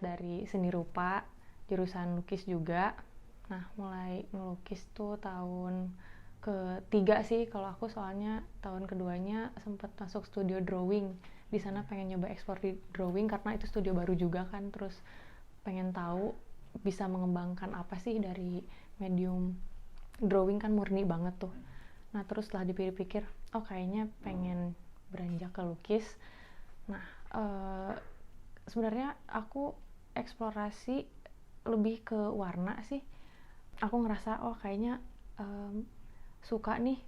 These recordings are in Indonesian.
dari seni rupa, jurusan lukis juga. Nah, mulai ngelukis tuh tahun ketiga sih kalau aku, soalnya tahun keduanya sempat masuk studio drawing. Di sana pengen nyoba eksplor di drawing karena itu studio baru juga kan, terus pengen tahu bisa mengembangkan apa sih dari medium drawing, kan murni banget tuh. Nah, terus setelah dipikir-pikir, oh kayaknya pengen beranjak ke lukis. Nah, sebenarnya aku eksplorasi lebih ke warna sih. Aku ngerasa oh kayaknya suka nih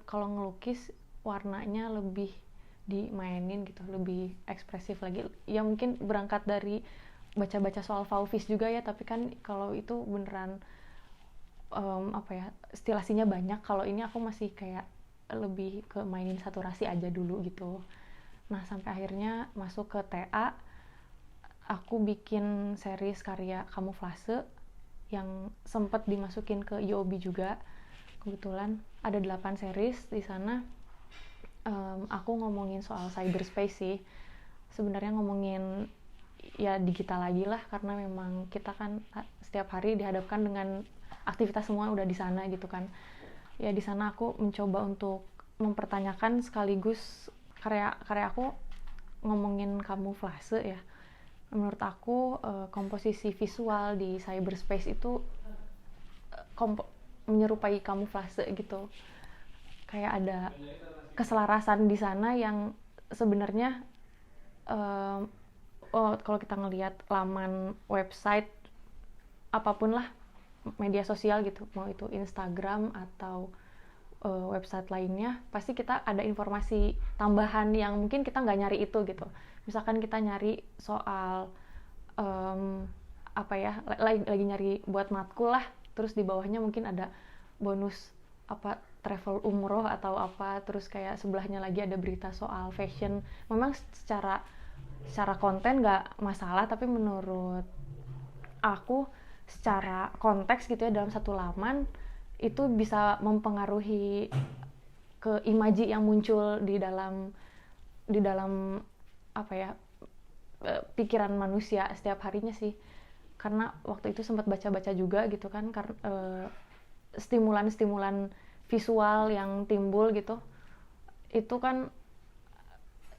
kalau ngelukis warnanya lebih dimainin gitu, lebih ekspresif lagi. Ya mungkin berangkat dari baca-baca soal Fauvis juga ya, tapi kan kalau itu beneran stilasinya banyak. Kalau ini aku masih kayak lebih ke mainin saturasi aja dulu gitu. Nah, sampai akhirnya masuk ke TA, aku bikin series karya kamuflase yang sempat dimasukin ke UOB juga. Kebetulan ada 8 series di sana. Aku ngomongin soal cyberspace sih. Sebenarnya ngomongin ya digital lagi lah, karena memang kita kan setiap hari dihadapkan dengan aktivitas semua udah di sana gitu kan. Ya di sana aku mencoba untuk mempertanyakan, sekaligus karya aku ngomongin kamuflase ya. Menurut aku komposisi visual di cyberspace itu menyerupai kamuflase gitu. Kayak ada keselarasan di sana yang sebenarnya kalau kita ngelihat laman website apapun lah, media sosial gitu, mau itu Instagram atau website lainnya, pasti kita ada informasi tambahan yang mungkin kita nggak nyari itu gitu. Misalkan kita nyari soal lagi nyari buat matkul lah, terus di bawahnya mungkin ada bonus travel umroh atau apa, terus kayak sebelahnya lagi ada berita soal fashion. Memang secara konten nggak masalah, tapi menurut aku secara konteks gitu ya, dalam satu laman itu bisa mempengaruhi ke imaji yang muncul di dalam pikiran manusia setiap harinya sih. Karena waktu itu sempat baca-baca juga gitu kan, stimulan visual yang timbul gitu, itu kan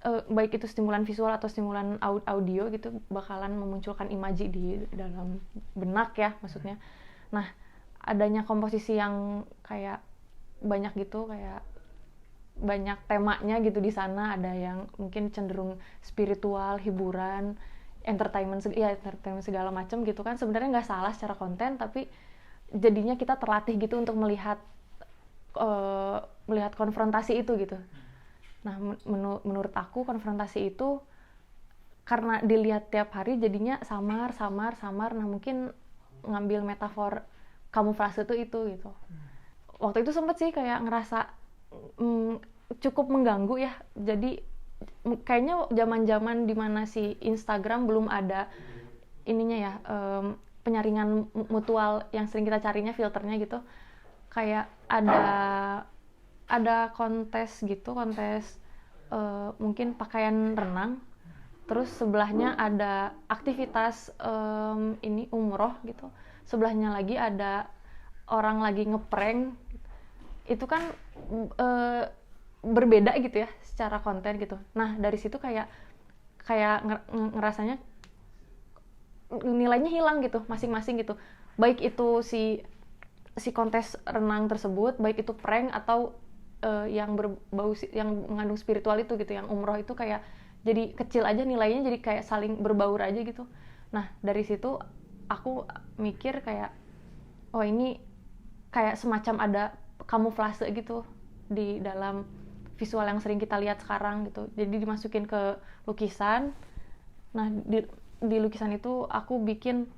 baik itu stimulan visual atau stimulan audio gitu, bakalan memunculkan imaji di dalam benak ya maksudnya. Nah, adanya komposisi yang kayak banyak gitu, kayak banyak temanya gitu di sana. Ada yang mungkin cenderung spiritual, hiburan, entertainment segala macam gitu kan. Sebenarnya nggak salah secara konten, tapi jadinya kita terlatih gitu untuk melihat konfrontasi itu gitu. Nah, menurut aku konfrontasi itu karena dilihat tiap hari jadinya samar. Nah, mungkin ngambil metafor kamuflase itu gitu. Waktu itu sempet sih kayak ngerasa cukup mengganggu ya. Jadi kayaknya zaman-zaman dimana si Instagram belum ada ininya ya, penyaringan mutual yang sering kita carinya, filternya gitu. Kayak ada kontes mungkin pakaian renang, terus sebelahnya ada aktivitas umroh gitu, sebelahnya lagi ada orang lagi ngeprank. Itu kan berbeda gitu ya secara konten gitu. Nah, dari situ kayak ngerasanya nilainya hilang gitu masing-masing gitu. Baik itu si kontes renang tersebut, baik itu prank atau yang berbau yang mengandung spiritual itu gitu, yang umroh itu kayak jadi kecil aja nilainya, jadi kayak saling berbaur aja gitu. Nah, dari situ aku mikir kayak oh ini kayak semacam ada kamuflase gitu di dalam visual yang sering kita lihat sekarang gitu. Jadi dimasukin ke lukisan. Nah, di lukisan itu aku bikin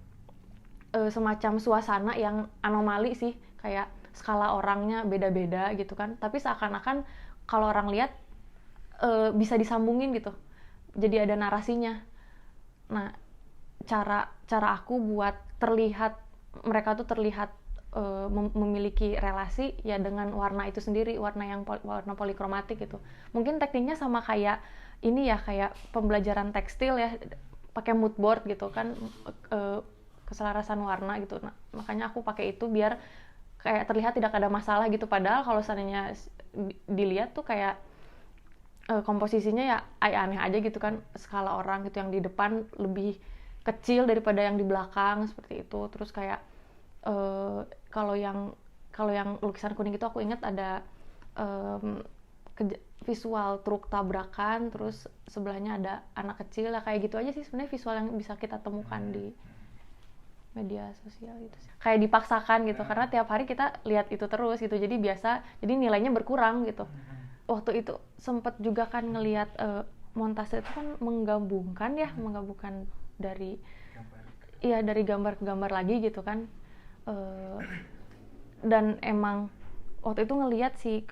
semacam suasana yang anomali sih, kayak skala orangnya beda-beda gitu kan, tapi seakan-akan kalau orang lihat bisa disambungin gitu, jadi ada narasinya. Nah, cara aku buat mereka tuh terlihat memiliki relasi ya dengan warna itu sendiri, warna polikromatik gitu. Mungkin tekniknya sama kayak ini ya, kayak pembelajaran tekstil ya. pakai mood board gitu kan, keselarasan warna gitu. Nah, makanya aku pakai itu biar kayak terlihat tidak ada masalah gitu, padahal kalau seandainya dilihat tuh kayak komposisinya ya aneh aja gitu kan, skala orang gitu yang di depan lebih kecil daripada yang di belakang seperti itu. Terus kayak kalau yang lukisan kuning itu aku ingat ada visual truk tabrakan, terus sebelahnya ada anak kecil lah, kayak gitu aja sih sebenarnya visual yang bisa kita temukan di media sosial gitu sih. Kayak dipaksakan gitu karena tiap hari kita lihat itu terus gitu, jadi jadi nilainya berkurang gitu. Waktu itu sempet juga kan ngelihat montase itu kan menggabungkan dari dari gambar ke gambar lagi gitu kan. Dan emang waktu itu ngelihat si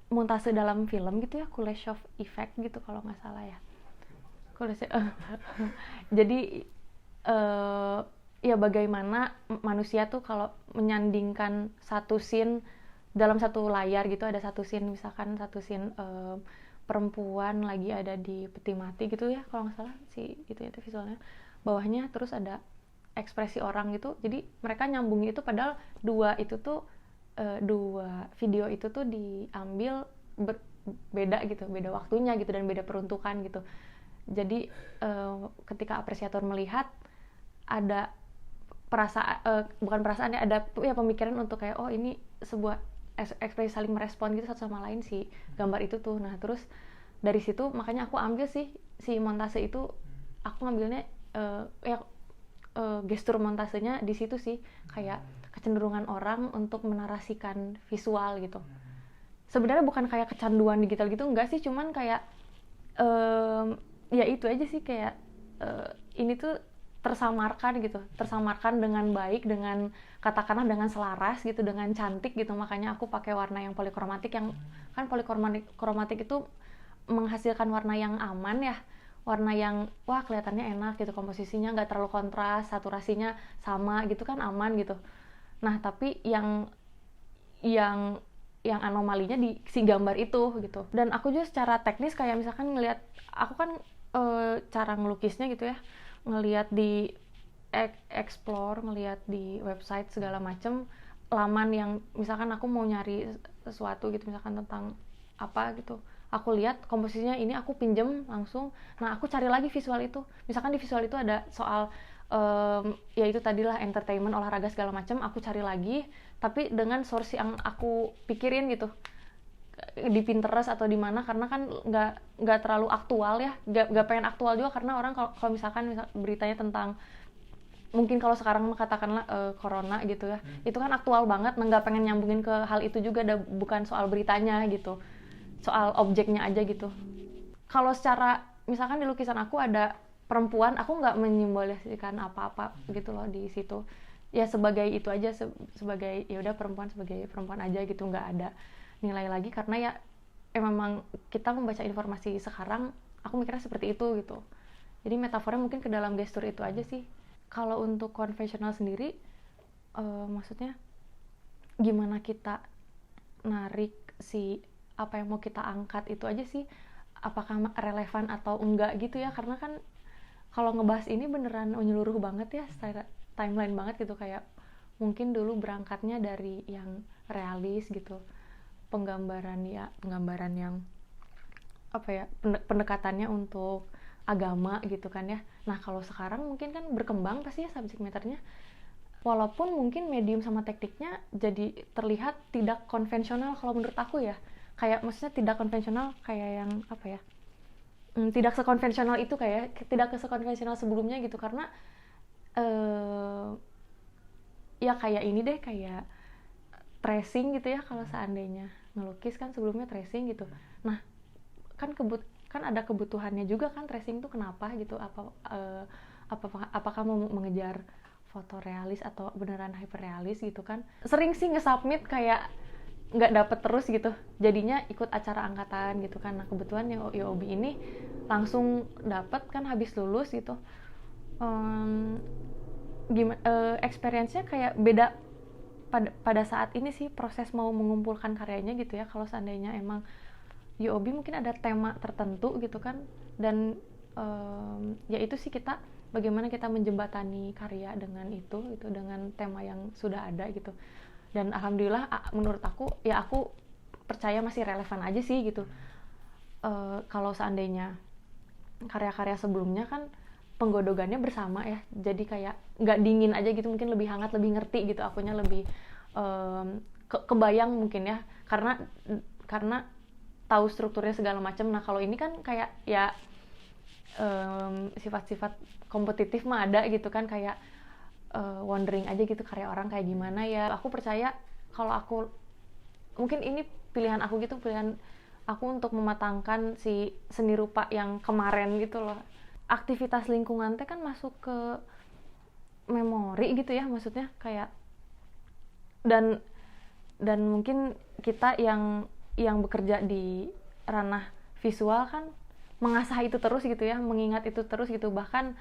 montase dalam film gitu ya, Kuleshov effect gitu kalau nggak salah ya. Jadi ya bagaimana manusia tuh kalau menyandingkan satu scene dalam satu layar gitu, ada satu scene misalkan satu scene perempuan lagi ada di peti mati gitu ya kalau nggak salah si itu visualnya, bawahnya terus ada ekspresi orang gitu, jadi mereka nyambungin itu padahal dua video itu tuh diambil beda gitu, beda waktunya gitu dan beda peruntukan gitu. Jadi ketika apresiator melihat ada bukan perasaan ya, ada ya pemikiran untuk kayak oh ini sebuah ekspresi saling merespon gitu satu sama lain si gambar itu tuh. Nah terus dari situ makanya aku ambil sih si montase itu, aku ngambilnya gestur montasenya di situ sih, kayak kecenderungan orang untuk menarasikan visual gitu. Sebenarnya bukan kayak kecanduan digital gitu, enggak sih, cuman kayak ya itu aja sih, kayak ini tuh tersamarkan dengan baik, dengan katakanlah dengan selaras gitu, dengan cantik gitu. Makanya aku pakai warna yang polikromatik, yang kan polikromatik itu menghasilkan warna yang aman ya, warna yang wah kelihatannya enak gitu, komposisinya nggak terlalu kontras, saturasinya sama gitu kan, aman gitu. Nah tapi yang anomalinya di si gambar itu gitu. Dan aku juga secara teknis kayak misalkan ngelihat, aku kan cara ngelukisnya gitu ya, ngelihat di explore, ngelihat di website segala macem, laman yang misalkan aku mau nyari sesuatu gitu, misalkan tentang apa gitu, aku lihat komposisinya ini, aku pinjem langsung, nah aku cari lagi visual itu, misalkan di visual itu ada soal ya itu tadilah entertainment, olahraga segala macam, aku cari lagi tapi dengan source yang aku pikirin gitu di Pinterest atau di mana, karena kan nggak terlalu aktual ya, nggak pengen aktual juga karena orang kalau misalkan beritanya tentang mungkin kalau sekarang katakanlah corona gitu ya, itu kan aktual banget, nggak pengen nyambungin ke hal itu juga, bukan soal beritanya gitu, soal objeknya aja gitu. Kalau secara misalkan di lukisan aku ada perempuan, aku nggak menyimbolisikan apa-apa gitu loh di situ, ya sebagai itu aja, sebagai ya udah perempuan sebagai perempuan aja gitu, nggak ada nilai lagi, karena ya memang kita membaca informasi sekarang, aku mikirnya seperti itu gitu. Jadi metafornya mungkin ke dalam gestur itu aja sih. Kalau untuk konvensional sendiri maksudnya gimana kita narik si apa yang mau kita angkat itu aja sih, apakah relevan atau enggak gitu ya, karena kan kalau ngebahas ini beneran menyeluruh banget ya, timeline banget gitu, kayak mungkin dulu berangkatnya dari yang realis gitu, penggambaran yang apa ya, pendekatannya untuk agama gitu kan ya. Nah kalau sekarang mungkin kan berkembang pasti ya subject matternya, walaupun mungkin medium sama tekniknya jadi terlihat tidak konvensional kalau menurut aku ya, kayak maksudnya tidak konvensional kayak yang apa ya, tidak sekonvensional itu, kayak tidak sekonvensional sebelumnya gitu, karena ya kayak ini deh, kayak tracing gitu ya, kalau seandainya ngelukis kan sebelumnya tracing gitu. Nah kan ada kebutuhannya juga kan tracing tuh, kenapa gitu, apakah mau mengejar foto realis atau beneran hyperrealis gitu kan. Sering sih nge-submit kayak nggak dapet terus gitu, jadinya ikut acara angkatan gitu kan. Nah kebetulan yang IOB ini langsung dapet kan habis lulus gitu. Experience-nya kayak beda pada saat ini sih, proses mau mengumpulkan karyanya gitu ya. Kalau seandainya emang UOB mungkin ada tema tertentu gitu kan, dan ya itu sih, kita bagaimana kita menjembatani karya dengan itu dengan tema yang sudah ada gitu. Dan alhamdulillah menurut aku ya, aku percaya masih relevan aja sih gitu. Kalau seandainya karya-karya sebelumnya kan penggodogannya bersama ya, jadi kayak nggak dingin aja gitu, mungkin lebih hangat, lebih ngerti gitu, akunya lebih kebayang mungkin ya, karena tahu strukturnya segala macam. Nah kalau ini kan kayak ya sifat-sifat kompetitif mah ada gitu kan, kayak wondering aja gitu karya orang kayak gimana ya. Aku percaya kalau aku, mungkin ini pilihan aku gitu, pilihan aku untuk mematangkan si seni rupa yang kemarin gitu loh. Aktivitas lingkungan teh kan masuk ke memori gitu ya, maksudnya kayak, dan mungkin kita yang bekerja di ranah visual kan mengasah itu terus gitu ya, mengingat itu terus gitu, bahkan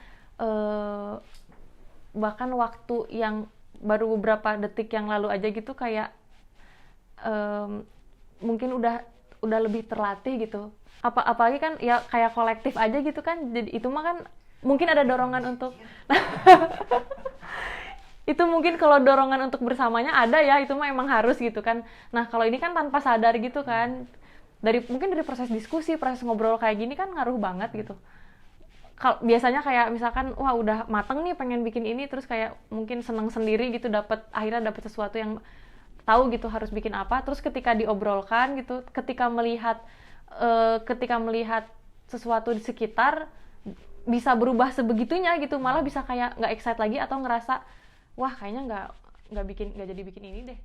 waktu yang baru beberapa detik yang lalu aja gitu kayak mungkin udah lebih terlatih gitu. Apalagi kan ya kayak kolektif aja gitu kan, jadi itu mah kan mungkin ada dorongan untuk itu mungkin kalau dorongan untuk bersamanya ada ya, itu mah emang harus gitu kan. Nah kalau ini kan tanpa sadar gitu kan, mungkin dari proses diskusi, proses ngobrol kayak gini kan ngaruh banget gitu. Biasanya kayak misalkan wah udah mateng nih pengen bikin ini, terus kayak mungkin seneng sendiri gitu, akhirnya dapet sesuatu yang tahu gitu harus bikin apa, terus ketika diobrolkan gitu, ketika melihat sesuatu di sekitar bisa berubah sebegitunya gitu, malah bisa kayak nggak excited lagi atau ngerasa wah kayaknya nggak jadi bikin ini deh.